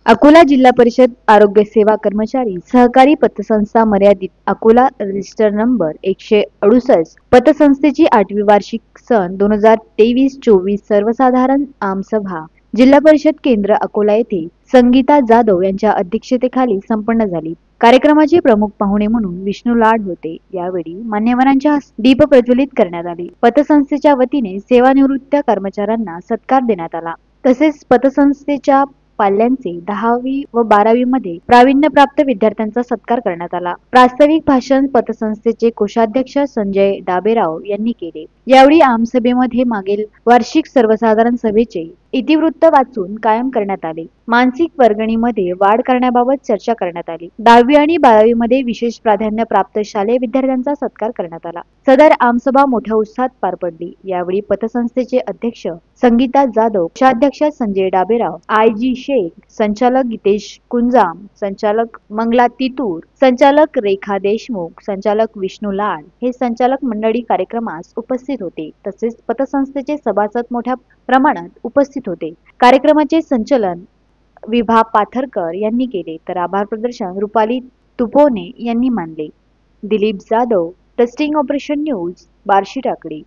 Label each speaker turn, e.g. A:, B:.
A: अकोला जिल्हा परिषद आरोग्य सेवा कर्मचारी सहकारी पतसंस्था मर्यादित अकोला रजिस्टर नंबर 168 पतसंस्थेची 8वी वार्षिक सन 2023-24 सर्वसाधारण आमसभा जिल्हा परिषद केंद्र अकोला येथे संगीता जाधव यांच्या अध्यक्षतेखाली संपन्न झाली। कार्यक्रमाचे प्रमुख पाहुणे म्हणून विष्णू लाड होते। यावेळी मान्यवरांच्या हस्ते दीप प्रज्वलित करण्यात आले। पतसंस्थेच्या वतीने सेवानिवृत्त कर्मचाऱ्यांना सत्कार देण्यात आला। तसेच पतसंस्थेच्या पाल्यांचे 10वी व 12वी मध्ये प्रावीण्यप्राप्त विद्यार्थ्यांचा सत्कार करण्यात आला। प्रास्ताविक भाषण पतसंस्थेचे कोषाध्यक्ष संजय डाबेराव यांनी केले। यावेळी आमसभेमध्ये मागील वार्षिक सर्वसाधारण सभेचे इतिवृत्त वाचून कायम करण्यात आले। मानसिक वर्गणीमध्ये वाढ करण्याबाबत चर्चा करण्यात आली। 10वी आणि 12वी मध्ये विशेष प्राधान्य प्राप्त शालेय विद्यार्थ्यांचा सत्कार करण्यात आला। सदर आमसभा मोठ्या उत्साहात पार पडली। यावेळी पतसंस्थेचे अध्यक्ष संगीता जाधव, कोषाध्यक्ष संजय डाबेराव, आय.जी. शेख, संचालक गीतेश कुंजाम, संचालक मंगला तितूर, संचालक रेखा देशमुख, संचालक विष्णू लाड हे संचालक मंडळी कार्यक्रमास उपस्थित होते। तसेच पतसंस्थेचे सभासद मोठ्या प्रमाणात उपस्थित होते। कार्यक्रमाचे संचालन विभा पाथरकर यांनी केले, तर आभार प्रदर्शन रुपाली तुपोने यांनी मानले। Dilip Jadhav, testing operation news, Barshi Takli.